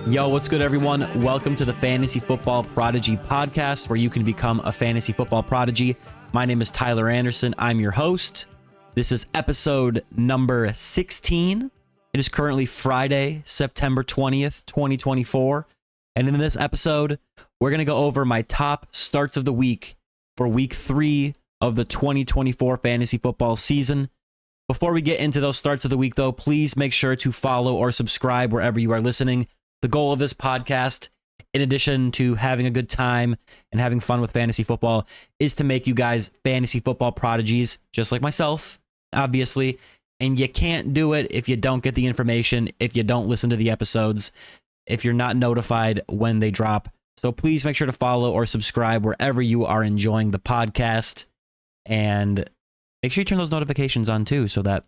Yo, what's good, everyone? Welcome to the Fantasy Football Prodigy podcast, where you can become a fantasy football prodigy. My name is Tyler Anderson. I'm your host. This is episode number 16. It is currently Friday, September 20th, 2024. And in this episode, we're going to go over my top starts of the week for week 3 of the 2024 fantasy football season. Before we get into those starts of the week, though, please make sure to follow or subscribe wherever you are listening. The goal of this podcast, in addition to having a good time and having fun with fantasy football, is to make you guys fantasy football prodigies, just like myself, obviously. And you can't do it if you don't get the information, if you don't listen to the episodes, if you're not notified when they drop. So please make sure to follow or subscribe wherever you are enjoying the podcast. And make sure you turn those notifications on too, so that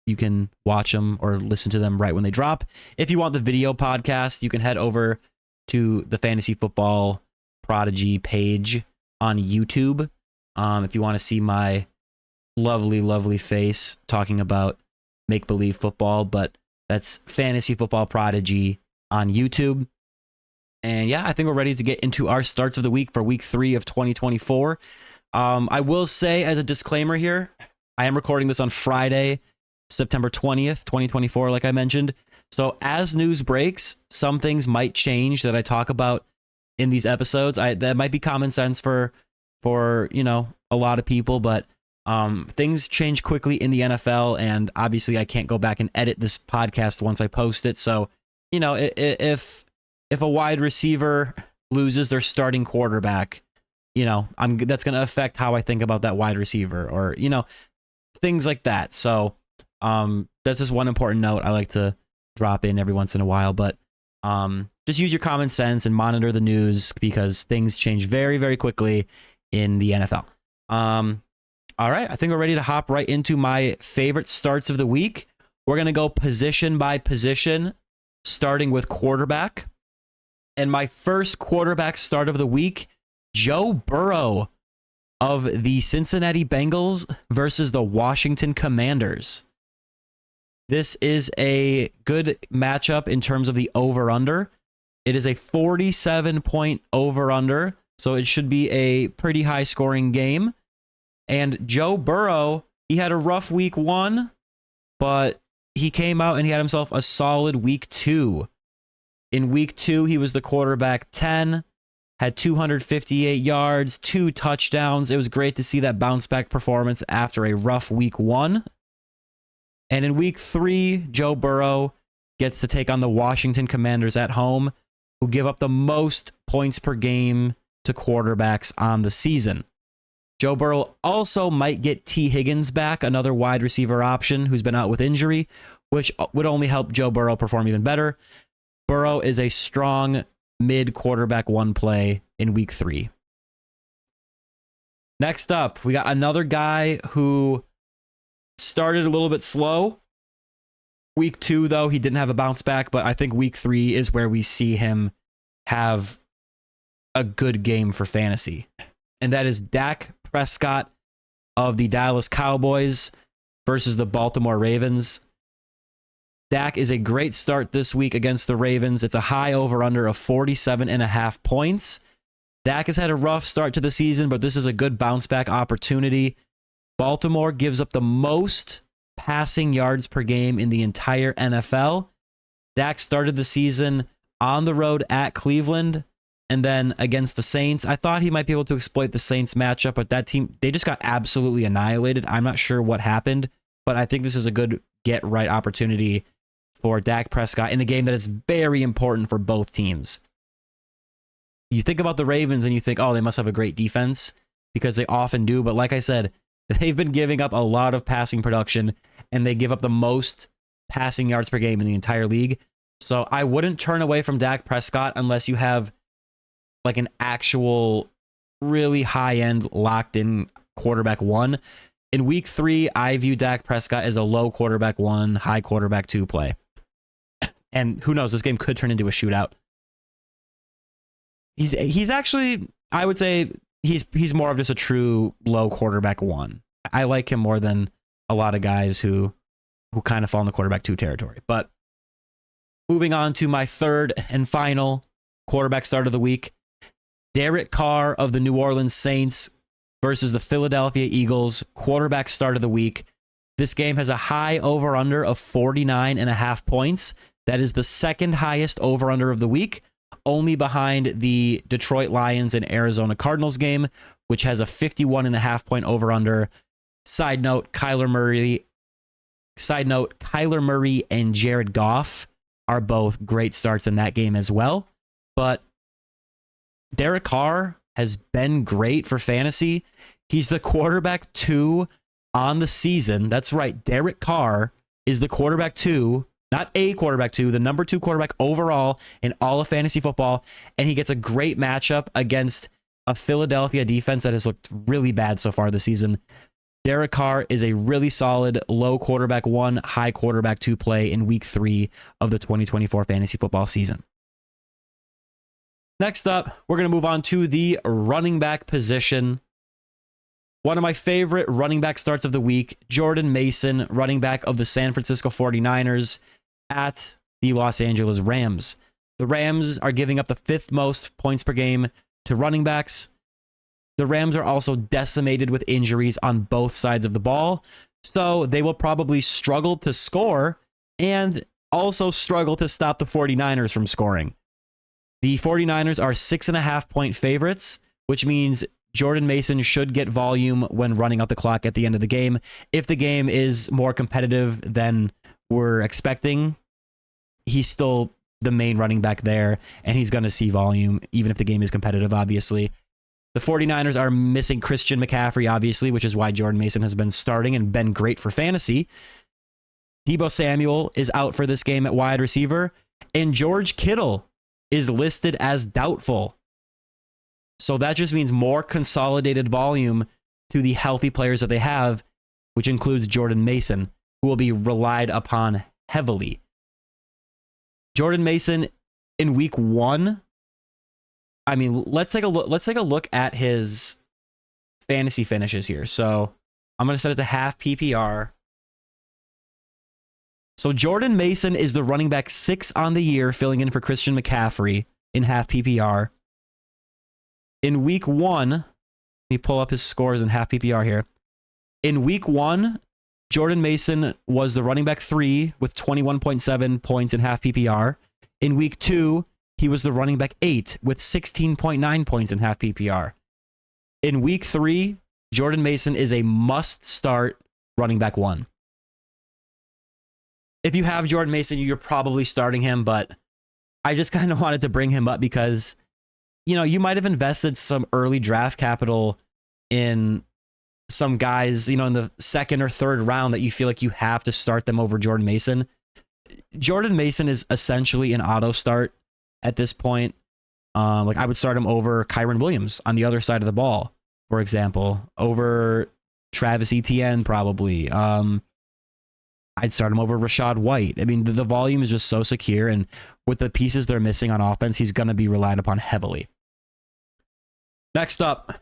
you can watch them or listen to them right when they drop. If you want the video podcast, you can head over to the Fantasy Football Prodigy page on YouTube. If you want to see my lovely, lovely face talking about make-believe football, but that's Fantasy Football Prodigy on YouTube. And yeah, I think we're ready to get into our starts of the week for week 3 of 2024. I will say, as a disclaimer here, I am recording this on Friday, September 20th, 2024, like I mentioned. So as news breaks, some things might change that I talk about in these episodes. That might be common sense for a lot of people, but things change quickly in the NFL, and obviously I can't go back and edit this podcast once I post it. So, if a wide receiver loses their starting quarterback, that's going to affect how I think about that wide receiver, or things like that. So that's just one important note I like to drop in every once in a while, but just use your common sense and monitor the news, because things change very, very quickly in the NFL. All right, I think we're ready to hop right into my favorite starts of the week. We're going to go position by position, starting with quarterback. And my first quarterback start of the week, Joe Burrow of the Cincinnati Bengals versus the Washington Commanders. This is a good matchup in terms of the over-under. It is a 47-point over-under, so it should be a pretty high-scoring game. And Joe Burrow, he had a rough week 1, but he came out and he had himself a solid week 2. In week 2, he was the quarterback 10, had 258 yards, 2 touchdowns. It was great to see that bounce-back performance after a rough week 1. And in week 3, Joe Burrow gets to take on the Washington Commanders at home, who give up the most points per game to quarterbacks on the season. Joe Burrow also might get T. Higgins back, another wide receiver option who's been out with injury, which would only help Joe Burrow perform even better. Burrow is a strong mid-quarterback 1 play in week 3. Next up, we got another guy who started a little bit slow. Week 2, though, he didn't have a bounce back, but I think week 3 is where we see him have a good game for fantasy. And that is Dak Prescott of the Dallas Cowboys versus the Baltimore Ravens. Dak is a great start this week against the Ravens. It's a high over-under of 47.5 points. Dak has had a rough start to the season, but this is a good bounce-back opportunity. Baltimore gives up the most passing yards per game in the entire NFL. Dak started the season on the road at Cleveland and then against the Saints. I thought he might be able to exploit the Saints matchup, but that team, they just got absolutely annihilated. I'm not sure what happened, but I think this is a good get-right opportunity for Dak Prescott in a game that is very important for both teams. You think about the Ravens and you think, oh, they must have a great defense, because they often do. But like I said, they've been giving up a lot of passing production, and they give up the most passing yards per game in the entire league. So I wouldn't turn away from Dak Prescott unless you have like an actual really high-end locked-in quarterback 1. In week 3, I view Dak Prescott as a low quarterback 1, high quarterback 2 play. And who knows, this game could turn into a shootout. He's actually, I would say, he's more of just a true low quarterback 1. I like him more than a lot of guys who kind of fall in the quarterback 2 territory. But Moving on to my third and final quarterback start of the week. Derek Carr of the New Orleans Saints versus the Philadelphia Eagles, quarterback start of the week. This game has a high over-under of 49.5 points. That is the second highest over-under of the week, only behind the Detroit Lions and Arizona Cardinals game, which has a 51.5 point over-under. Side note, Kyler Murray and Jared Goff are both great starts in that game as well. But Derek Carr has been great for fantasy. He's the quarterback 2 on the season. That's right. Derek Carr is the quarterback 2, not a quarterback 2, the number 2 quarterback overall in all of fantasy football. And he gets a great matchup against a Philadelphia defense that has looked really bad so far this season. Derek Carr is a really solid low quarterback 1, high quarterback 2 play in week 3 of the 2024 fantasy football season. Next up, we're going to move on to the running back position. One of my favorite running back starts of the week, Jordan Mason, running back of the San Francisco 49ers at the Los Angeles Rams. The Rams are giving up the 5th most points per game to running backs. The Rams are also decimated with injuries on both sides of the ball, so they will probably struggle to score and also struggle to stop the 49ers from scoring. The 49ers are 6.5 point favorites, which means Jordan Mason should get volume when running out the clock at the end of the game. If the game is more competitive than we're expecting, he's still the main running back there, and he's going to see volume, even if the game is competitive, obviously. The 49ers are missing Christian McCaffrey, obviously, which is why Jordan Mason has been starting and been great for fantasy. Deebo Samuel is out for this game at wide receiver, and George Kittle is listed as doubtful. So that just means more consolidated volume to the healthy players that they have, which includes Jordan Mason, who will be relied upon heavily. Jordan Mason in week 1. I mean, let's take a look at his fantasy finishes here. So I'm going to set it to half PPR. So Jordan Mason is the running back 6 on the year, filling in for Christian McCaffrey in half PPR. In week 1, let me pull up his scores in half PPR here. In week 1, Jordan Mason was the running back 3 with 21.7 points in half PPR. In week 2, he was the running back 8 with 16.9 points in half PPR. In week 3, Jordan Mason is a must-start running back 1. If you have Jordan Mason, you're probably starting him, but I just kind of wanted to bring him up because, you know, you might have invested some early draft capital in some guys, you know, in the 2nd or 3rd round that you feel like you have to start them over Jordan Mason. Jordan Mason is essentially an auto start at this point. Like I would start him over Kyren Williams on the other side of the ball, for example, over Travis Etienne probably. I'd start him over Rashad White. I mean, the volume is just so secure, and with the pieces they're missing on offense, he's going to be relied upon heavily. Next up,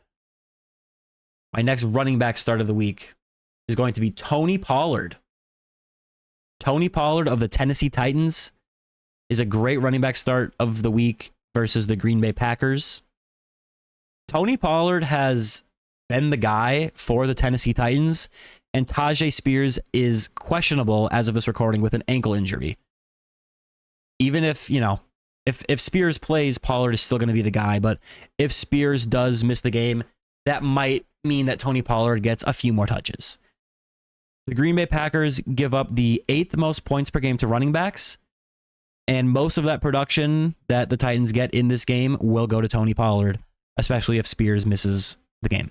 my next running back start of the week is going to be Tony Pollard. Tony Pollard of the Tennessee Titans is a great running back start of the week versus the Green Bay Packers. Tony Pollard has been the guy for the Tennessee Titans, and Tajay Spears is questionable as of this recording with an ankle injury. Even if, you know, if Spears plays, Pollard is still going to be the guy, but if Spears does miss the game, that might mean that Tony Pollard gets a few more touches. The Green Bay Packers give up the 8th most points per game to running backs, and most of that production that the Titans get in this game will go to Tony Pollard, especially if Spears misses the game.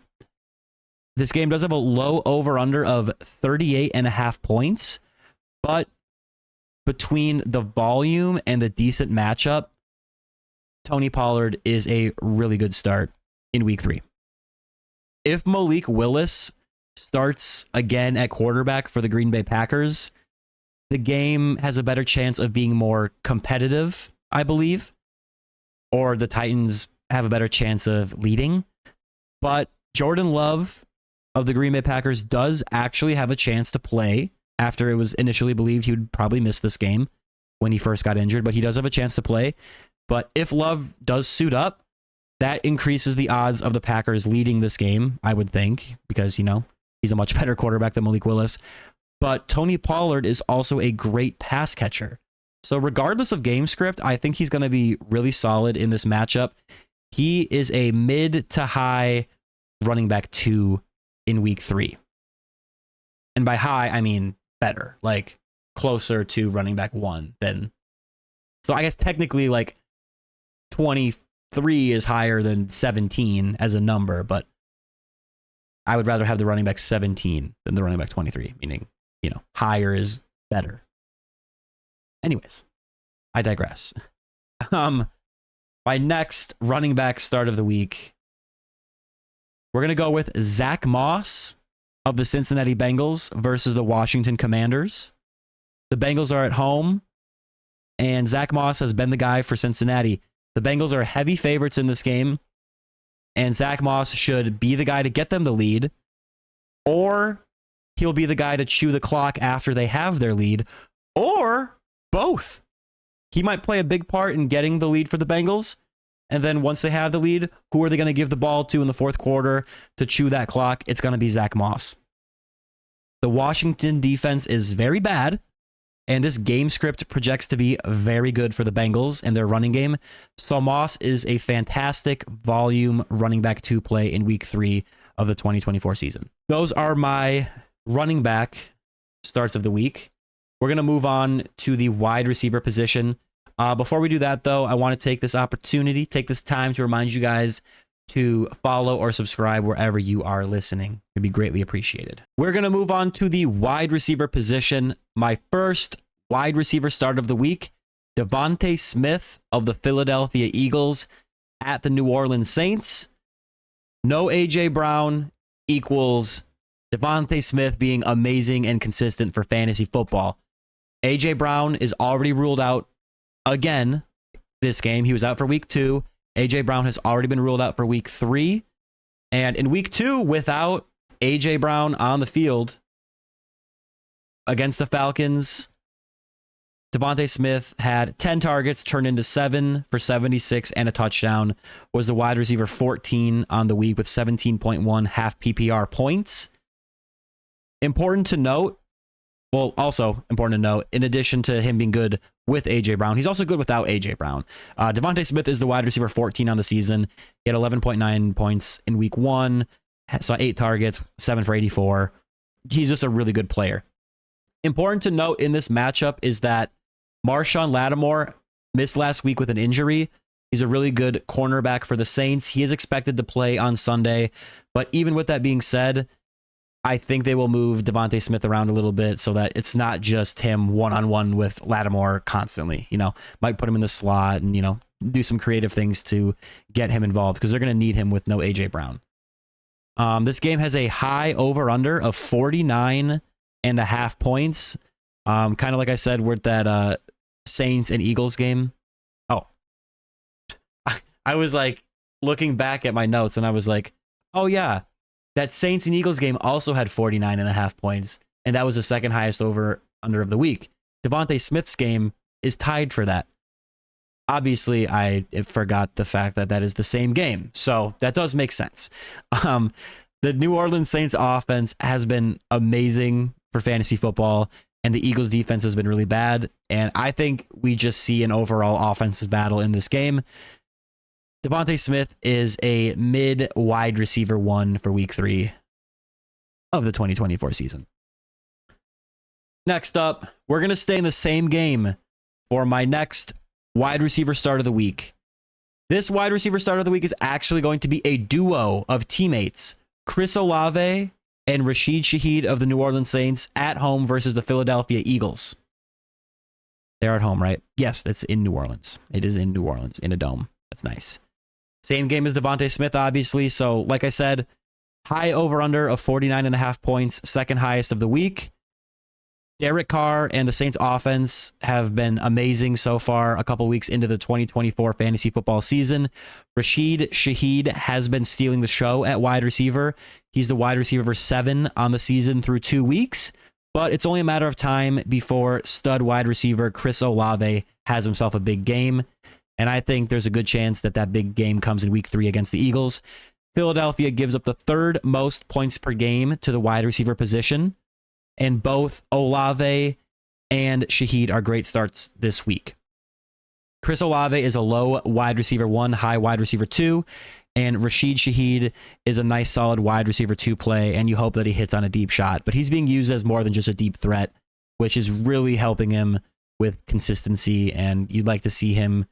This game does have a low over-under of 38.5 points, but between the volume and the decent matchup, Tony Pollard is a really good start in week 3. If Malik Willis starts again at quarterback for the Green Bay Packers, the game has a better chance of being more competitive, I believe, or the Titans have a better chance of leading. But Jordan Love of the Green Bay Packers does actually have a chance to play after it was initially believed he would probably miss this game. when he first got injured, but he does have a chance to play. But if Love does suit up, that increases the odds of the Packers leading this game, I would think, because, he's a much better quarterback than Malik Willis. But Tony Pollard is also a great pass catcher. So regardless of game script, I think he's going to be really solid in this matchup. He is a mid to high running back 2 in week 3. And by high, I mean better, like closer to running back 1 than. So I guess technically like 23 is higher than 17 as a number, but I would rather have the running back 17 than the running back 23, meaning, higher is better. Anyways, I digress. My next running back start of the week, we're going to go with Zack Moss of the Cincinnati Bengals versus the Washington Commanders. The Bengals are at home, and Zack Moss has been the guy for Cincinnati. The Bengals are heavy favorites in this game, and Zack Moss should be the guy to get them the lead, or he'll be the guy to chew the clock after they have their lead, or both. He might play a big part in getting the lead for the Bengals, and then once they have the lead, who are they going to give the ball to in the fourth quarter to chew that clock? It's going to be Zack Moss. The Washington defense is very bad, and this game script projects to be very good for the Bengals and their running game. So Moss is a fantastic volume running back 2 play in week 3 of the 2024 season. Those are my running back starts of the week. We're going to move on to the wide receiver position. Before we do that, though, I want to take this time to remind you guys to follow or subscribe wherever you are listening. It'd be greatly appreciated. We're going to move on to the wide receiver position. My first wide receiver start of the week, DeVonta Smith of the Philadelphia Eagles at the New Orleans Saints. No A.J. Brown equals DeVonta Smith being amazing and consistent for fantasy football. A.J. Brown is already ruled out again this game. He was out for week 2. A.J. Brown has already been ruled out for week 3. And in week 2, without A.J. Brown on the field against the Falcons, DeVonta Smith had 10 targets, turned into 7 for 76 and a touchdown, was the wide receiver 14 on the week with 17.1 half PPR points. Important to note, in addition to him being good with A.J. Brown, he's also good without A.J. Brown. DeVonta Smith is the wide receiver 14 on the season. He had 11.9 points in week 1, saw 8 targets, 7 for 84. He's just a really good player. Important to note in this matchup is that Marshawn Lattimore missed last week with an injury. He's a really good cornerback for the Saints. He is expected to play on Sunday, but even with that being said, I think they will move DeVonta Smith around a little bit so that it's not just him one-on-one with Lattimore constantly. Might put him in the slot and, do some creative things to get him involved because they're going to need him with no A.J. Brown. This game has a high over-under of 49.5 points. Kind of like I said with that Saints and Eagles game. Oh, I was like looking back at my notes and I was like, oh yeah, that Saints and Eagles game also had 49.5 points, and that was the second highest over-under of the week. DeVonta Smith's game is tied for that. Obviously, I forgot the fact that that is the same game, so that does make sense. The New Orleans Saints offense has been amazing for fantasy football, and the Eagles defense has been really bad, and I think we just see an overall offensive battle in this game. DeVonta Smith is a mid wide receiver 1 for week 3 of the 2024 season. Next up, we're going to stay in the same game for my next wide receiver start of the week. This wide receiver start of the week is actually going to be a duo of teammates, Chris Olave and Rashid Shaheed of the New Orleans Saints at home versus the Philadelphia Eagles. They're at home, right? Yes, it's in New Orleans. It is in New Orleans, in a dome. That's nice. Same game as DeVonta Smith, obviously. So, like I said, high over-under of 49.5 points, second highest of the week. Derek Carr and the Saints offense have been amazing so far a couple weeks into the 2024 fantasy football season. Rashid Shaheed has been stealing the show at wide receiver. He's the wide receiver 7 on the season through 2 weeks. but it's only a matter of time before stud wide receiver Chris Olave has himself a big game. And I think there's a good chance that that big game comes in week 3 against the Eagles. Philadelphia gives up the 3rd most points per game to the wide receiver position. And both Olave and Shaheed are great starts this week. Chris Olave is a low wide receiver 1, high wide receiver 2. And Rashid Shaheed is a nice solid wide receiver 2 play, and you hope that he hits on a deep shot. But he's being used as more than just a deep threat, which is really helping him with consistency, and you'd like to see him.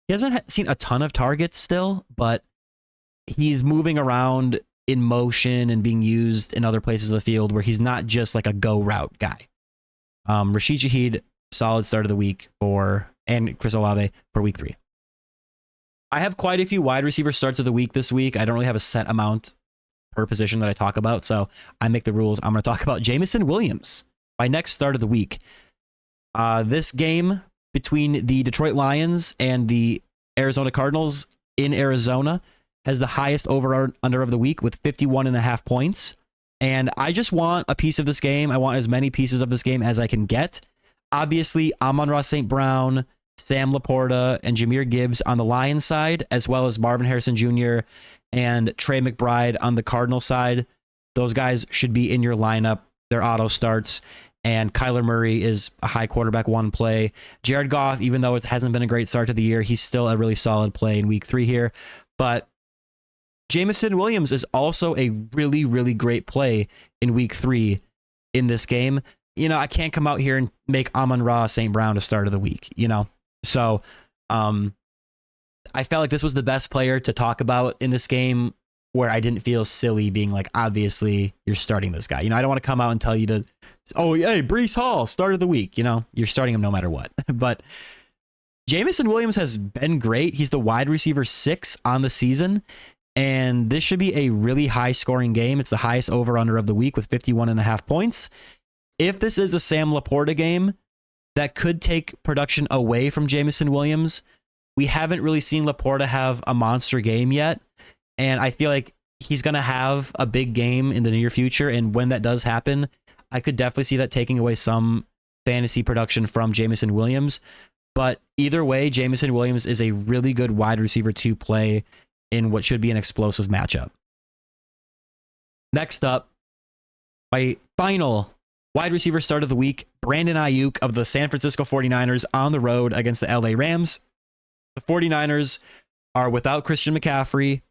He hasn't seen a ton of targets still, but he's moving around in motion and being used in other places of the field where he's not just like a go route guy. Rashid Shaheed, solid start of the week and Chris Olave for week 3. I have quite a few wide receiver starts of the week this week. I don't really have a set amount per position that I talk about, so I make the rules. I'm going to talk about Jameson Williams, my next start of the week. This game between the Detroit Lions and the Arizona Cardinals in Arizona has the highest over-under of the week with 51.5 points. And I just want a piece of this game. I want as many pieces of this game as I can get. Obviously, Amon-Ra St. Brown, Sam Laporta, and Jahmyr Gibbs on the Lions side, as well as Marvin Harrison Jr. and Trey McBride on the Cardinal side. Those guys should be in your lineup. They're auto starts. And Kyler Murray is a high quarterback 1 play. Jared Goff, even though it hasn't been a great start to the year, he's still a really solid play in week 3 here. But Jameson Williams is also a really, really great play in week 3 in this game. I can't come out here and make Amon-Ra St. Brown a start of the week, So I felt like this was the best player to talk about in this game where I didn't feel silly being like, obviously, you're starting this guy. I don't want to come out and tell you to, hey, Breece Hall, start of the week. You're starting him no matter what. But Jameson Williams has been great. He's the wide receiver 6 on the season. And this should be a really high scoring game. It's the highest over-under of the week with 51.5 points. If this is a Sam Laporta game, that could take production away from Jameson Williams. We haven't really seen Laporta have a monster game yet. And I feel like he's going to have a big game in the near future. And when that does happen, I could definitely see that taking away some fantasy production from Jameson Williams. But either way, Jameson Williams is a really good wide receiver 2 play in what should be an explosive matchup. Next up, my final wide receiver start of the week, Brandon Aiyuk of the San Francisco 49ers on the road against the LA Rams. The 49ers are without Christian McCaffrey,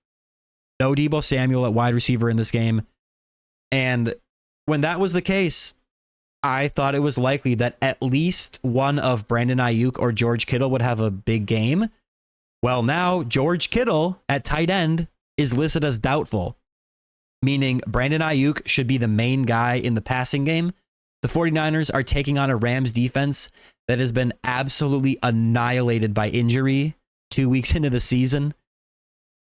no Deebo Samuel at wide receiver in this game. And when that was the case, I thought it was likely that at least one of Brandon Aiyuk or George Kittle would have a big game. Well, now George Kittle at tight end is listed as doubtful, meaning Brandon Aiyuk should be the main guy in the passing game. The 49ers are taking on a Rams defense that has been absolutely annihilated by injury 2 weeks into the season.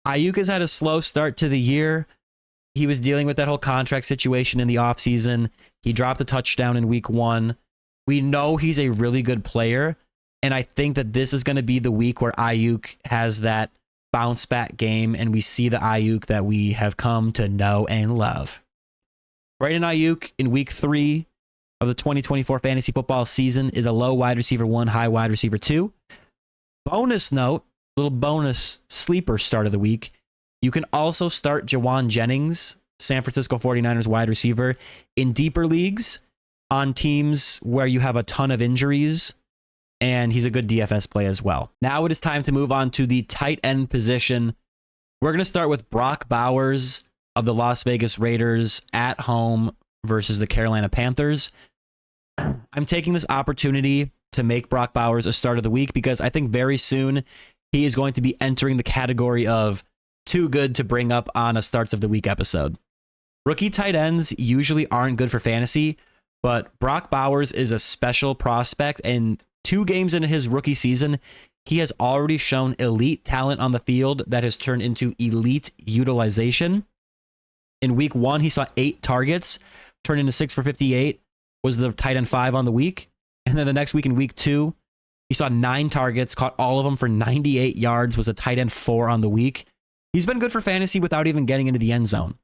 Aiyuk has had a slow start to the year. He was dealing with that whole contract situation in the offseason. He dropped a touchdown in week 1. We know he's a really good player, and I think that this is going to be the week where Aiyuk has that bounce back game, and we see the Aiyuk that we have come to know and love. Brandon Aiyuk in week 3 of the 2024 fantasy football season is a low wide receiver 1, high wide receiver 2. Bonus note, little bonus sleeper start of the week. You can also start Jauan Jennings, San Francisco 49ers wide receiver, in deeper leagues on teams where you have a ton of injuries, and he's a good DFS play as well. Now it is time to move on to the tight end position. We're going to start with Brock Bowers of the Las Vegas Raiders at home versus the Carolina Panthers. I'm taking this opportunity to make Brock Bowers a start of the week because I think very soon he is going to be entering the category of too good to bring up on a starts of the week episode. Rookie tight ends usually aren't good for fantasy, but Brock Bowers is a special prospect, and 2 games into his rookie season, he has already shown elite talent on the field that has turned into elite utilization. In week 1, he saw 8 targets, turned into 6 for 58, was the tight end 5 on the week. And then the next week in week 2, he saw 9 targets, caught all of them for 98 yards, was a tight end 4 on the week. He's been good for fantasy without even getting into the end zone.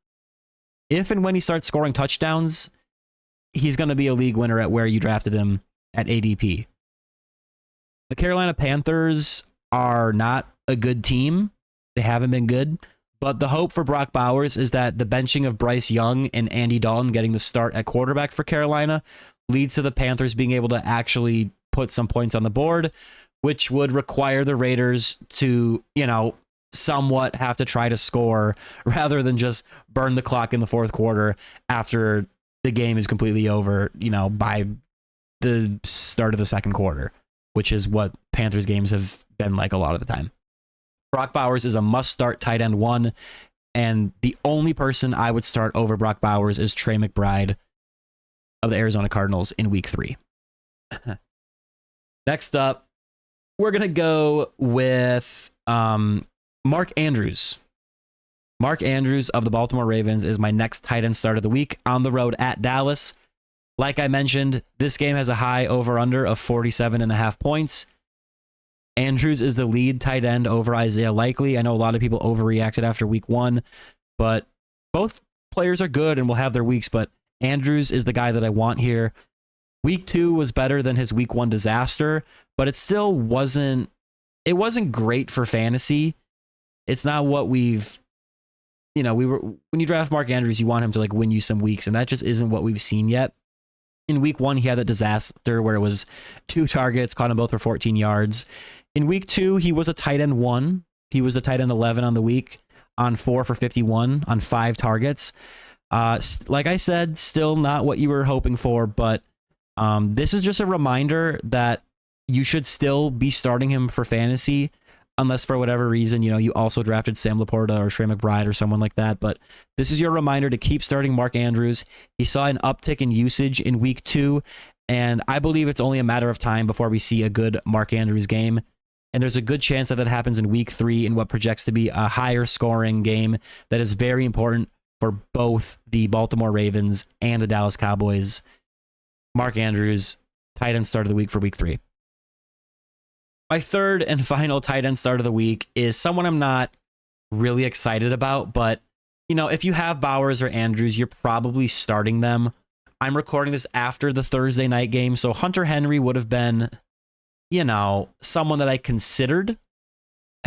If and when he starts scoring touchdowns, he's going to be a league winner at where you drafted him at ADP. The Carolina Panthers are not a good team. They haven't been good. But the hope for Brock Bowers is that the benching of Bryce Young and Andy Dalton getting the start at quarterback for Carolina leads to the Panthers being able to actually put some points on the board, which would require the Raiders to, somewhat have to try to score rather than just burn the clock in the fourth quarter after the game is completely over, by the start of the second quarter, which is what Panthers games have been like a lot of the time. Brock Bowers is a must-start tight end 1, and the only person I would start over Brock Bowers is Trey McBride of the Arizona Cardinals in week 3. Next up, we're going to go with Mark Andrews. Mark Andrews of the Baltimore Ravens is my next tight end start of the week on the road at Dallas. Like I mentioned, this game has a high over-under of 47.5 points. Andrews is the lead tight end over Isaiah Likely. I know a lot of people overreacted after week 1, but both players are good and will have their weeks, but Andrews is the guy that I want here. Week 2 was better than his week 1 disaster, but it still wasn't great for fantasy. It's not what when you draft Mark Andrews, you want him to win you some weeks, and that just isn't what we've seen yet. In week 1, he had that disaster where it was 2 targets, caught them both for 14 yards. In week 2, he was a tight end 1. He was a tight end 11 on the week on 4 for 51 on 5 targets. Like I said, still not what you were hoping for, but this is just a reminder that you should still be starting him for fantasy, unless for whatever reason, you also drafted Sam Laporta or Trey McBride or someone like that. But this is your reminder to keep starting Mark Andrews. He saw an uptick in usage in week 2, and I believe it's only a matter of time before we see a good Mark Andrews game. And there's a good chance that happens in week 3 in what projects to be a higher scoring game that is very important for both the Baltimore Ravens and the Dallas Cowboys. Mark Andrews, tight end start of the week for week 3. My third and final tight end start of the week is someone I'm not really excited about, but if you have Bowers or Andrews, you're probably starting them. I'm recording this after the Thursday night game, so Hunter Henry would have been, someone that I considered.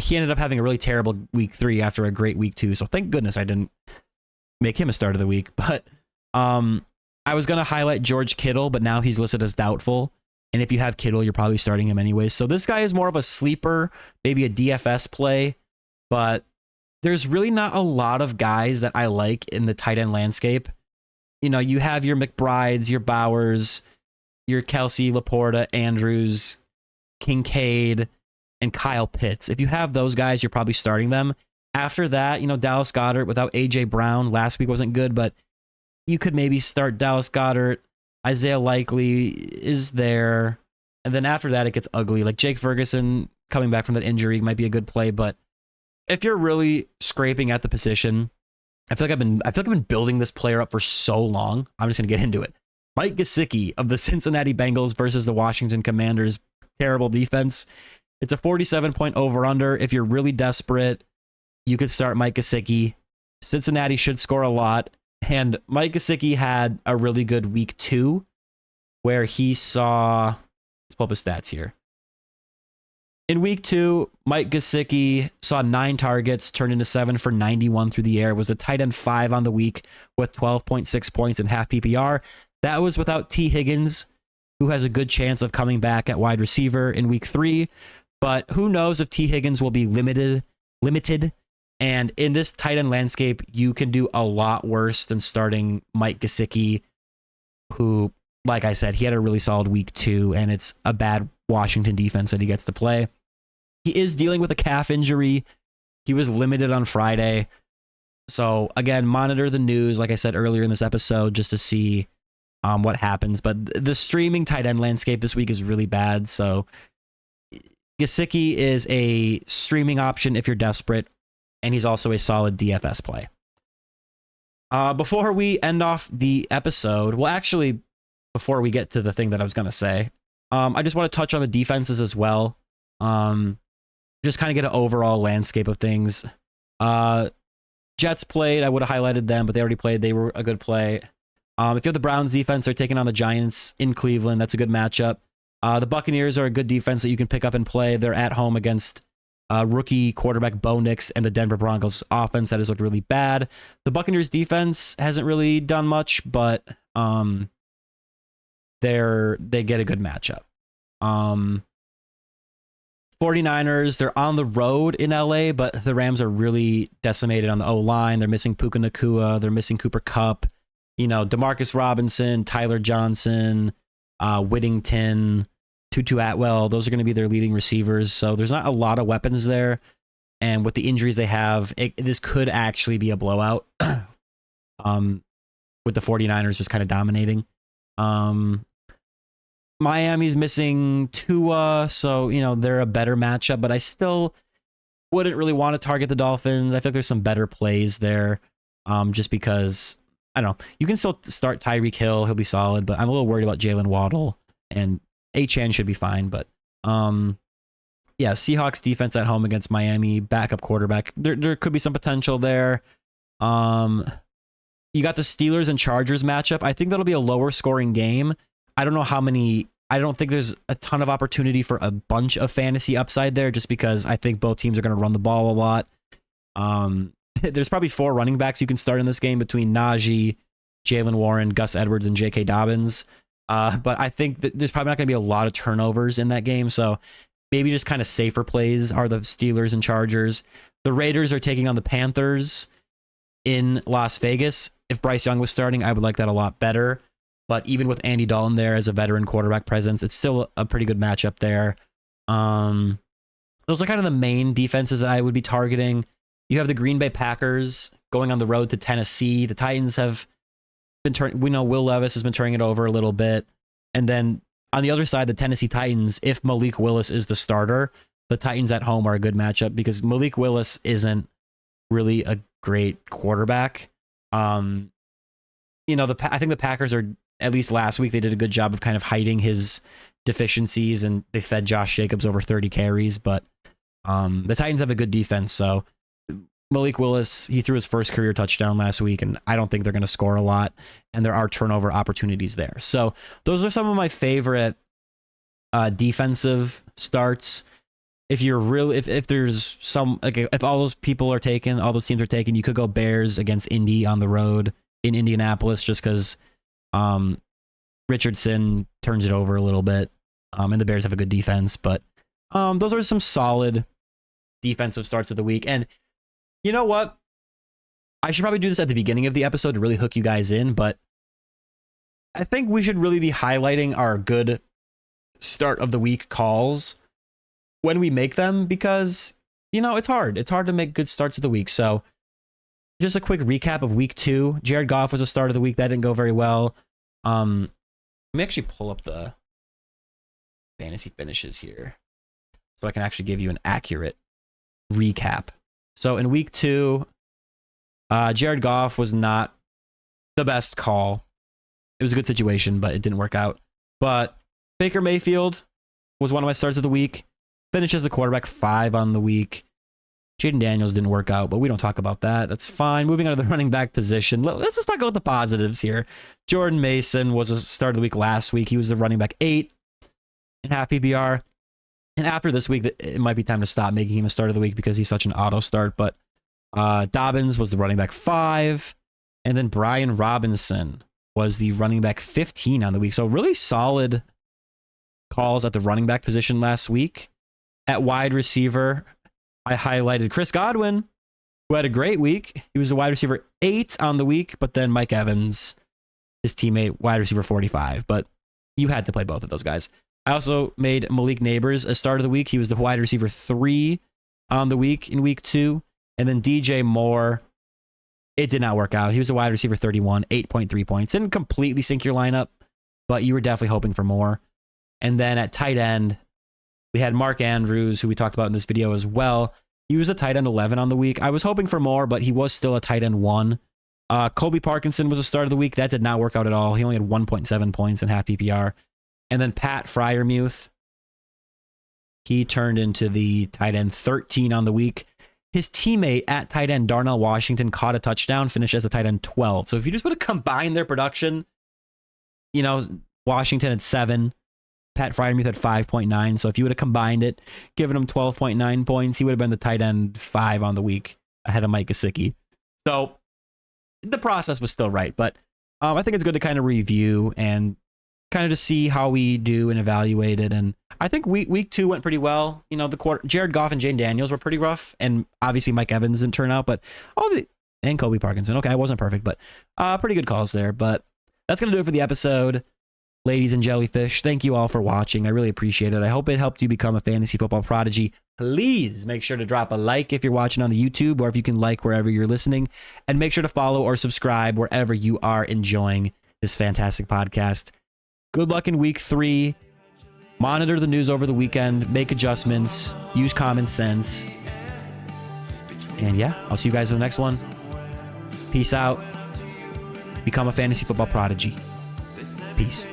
He ended up having a really terrible week 3 after a great week 2, so thank goodness I didn't make him a start of the week. But I was going to highlight George Kittle, but now he's listed as doubtful. And if you have Kittle, you're probably starting him anyways. So this guy is more of a sleeper, maybe a DFS play, but there's really not a lot of guys that I like in the tight end landscape. You have your McBrides, your Bowers, your Kelsey, Laporta, Andrews, Kincaid, and Kyle Pitts. If you have those guys, you're probably starting them. After that, Dallas Goedert without A.J. Brown last week wasn't good, but you could maybe start Dallas Goedert. Isaiah Likely is there. And then after that, it gets ugly. Like Jake Ferguson coming back from that injury might be a good play. But if you're really scraping at the position, I feel like I've been building this player up for so long. I'm just going to get into it. Mike Gesicki of the Cincinnati Bengals versus the Washington Commanders. Terrible defense. It's a 47-point over-under. If you're really desperate, you could start Mike Gesicki. Cincinnati should score a lot. And Mike Gesicki had a really good week 2 where he saw, let's pull up his stats here. In week 2, Mike Gesicki saw 9 targets, turned into 7 for 91 through the air, was a tight end 5 on the week with 12.6 points in half PPR. That was without T. Higgins, who has a good chance of coming back at wide receiver in week 3. But who knows if T. Higgins will be limited. And in this tight end landscape, you can do a lot worse than starting Mike Gesicki, who, like I said, he had a really solid week 2, and it's a bad Washington defense that he gets to play. He is dealing with a calf injury. He was limited on Friday. So, again, monitor the news, like I said earlier in this episode, just to see what happens. But the streaming tight end landscape this week is really bad. So, Gesicki is a streaming option if you're desperate. And he's also a solid DFS play. Before we end off the episode, well, actually, before we get to the thing that I was going to say, I just want to touch on the defenses as well. Just kind of get an overall landscape of things. Jets played. I would have highlighted them, but they already played. They were a good play. If you have the Browns defense, they're taking on the Giants in Cleveland. That's a good matchup. The Buccaneers are a good defense that you can pick up and play. They're at home against rookie quarterback Bo Nix and the Denver Broncos offense that has looked really bad. The Buccaneers defense hasn't really done much, but they get a good matchup. 49ers, they're on the road in LA, but the Rams are really decimated on the O-line. They're missing Puka Nacua. They're missing Cooper Kupp. DeMarcus Robinson, Tyler Johnson, Whittington, Tutu Atwell. Those are going to be their leading receivers. So there's not a lot of weapons there. And with the injuries they have, this could actually be a blowout with the 49ers just kind of dominating. Miami's missing Tua, so they're a better matchup, but I still wouldn't really want to target the Dolphins. I think there's some better plays there, just because I don't know. You can still start Tyreek Hill; he'll be solid, but I'm a little worried about Jalen Waddle, and Achane should be fine. But Seahawks defense at home against Miami, backup quarterback. There could be some potential there. You got the Steelers and Chargers matchup. I think that'll be a lower scoring game. I don't know how many. I don't think there's a ton of opportunity for a bunch of fantasy upside there, just because I think both teams are going to run the ball a lot. There's probably 4 running backs you can start in this game between Najee, Jalen Warren, Gus Edwards, and J.K. Dobbins. But I think that there's probably not going to be a lot of turnovers in that game. So maybe just kind of safer plays are the Steelers and Chargers. The Raiders are taking on the Panthers in Las Vegas. If Bryce Young was starting, I would like that a lot better. But even with Andy Dalton there as a veteran quarterback presence, it's still a pretty good matchup there. Those are kind of the main defenses that I would be targeting. You have the Green Bay Packers going on the road to Tennessee. The Titans have been turning. We know Will Levis has been turning it over a little bit. And then on the other side, the Tennessee Titans, if Malik Willis is the starter, the Titans at home are a good matchup because Malik Willis isn't really a great quarterback. I think the Packers are, at least last week, they did a good job of kind of hiding his deficiencies, and they fed Josh Jacobs over 30 carries. But the Titans have a good defense, so Malik Willis, he threw his first career touchdown last week, and I don't think they're going to score a lot, and there are turnover opportunities there. So those are some of my favorite defensive starts. If there's some, like, if all those people are taken, all those teams are taken, you could go Bears against Indy on the road in Indianapolis, just because Richardson turns it over a little bit, and the Bears have a good defense. But those are some solid defensive starts of the week. And you know what? I should probably do this at the beginning of the episode to really hook you guys in, but I think we should really be highlighting our good start of the week calls when we make them, because it's hard. It's hard to make good starts of the week. So just a quick recap of week 2. Jared Goff was a start of the week. That didn't go very well. Let me actually pull up the fantasy finishes here so I can actually give you an accurate recap. So in week 2, Jared Goff was not the best call. It was a good situation, but it didn't work out. But Baker Mayfield was one of my starts of the week. Finished as the quarterback 5 on the week. Jaden Daniels didn't work out, but we don't talk about that. That's fine. Moving on to the running back position. Let's just talk about the positives here. Jordan Mason was a start of the week last week. He was the running back 8 in half PPR. And after this week, it might be time to stop making him a start of the week because he's such an auto start. But Dobbins was the running back 5. And then Brian Robinson was the running back 15 on the week. So really solid calls at the running back position last week. At wide receiver, I highlighted Chris Godwin, who had a great week. He was a wide receiver 8 on the week, but then Mike Evans, his teammate, wide receiver 45. But you had to play both of those guys. I also made Malik Neighbors a start of the week. He was the wide receiver 3 on the week in week 2. And then DJ Moore, it did not work out. He was a wide receiver 31, 8.3 points. Didn't completely sink your lineup, but you were definitely hoping for more. And then at tight end, we had Mark Andrews, who we talked about in this video as well. He was a tight end 11 on the week. I was hoping for more, but he was still a tight end 1. Colby Parkinson was a start of the week. That did not work out at all. He only had 1.7 points in half PPR. And then Pat Freiermuth, he turned into the tight end 13 on the week. his teammate at tight end, Darnell Washington, caught a touchdown, finished as a tight end 12. So if you just would have combined their production, Washington had 7, Pat Fryermuth had 5.9. So if you would have combined it, given him 12.9 points, he would have been the tight end 5 on the week ahead of Mike Gesicki. So the process was still right. But I think it's good to kind of review and kind of to see how we do and evaluate it. And I think week 2 went pretty well. Jared Goff and Jane Daniels were pretty rough. And obviously Mike Evans didn't turn out. And Kobe Parkinson. Okay, I wasn't perfect, but pretty good calls there. But that's going to do it for the episode. Ladies and jellyfish, thank you all for watching. I really appreciate it. I hope it helped you become a fantasy football prodigy. Please make sure to drop a like if you're watching on the YouTube, or if you can like wherever you're listening. And make sure to follow or subscribe wherever you are enjoying this fantastic podcast. Good luck in week 3. Monitor the news over the weekend. Make adjustments. Use common sense. And yeah, I'll see you guys in the next one. Peace out. Become a fantasy football prodigy. Peace.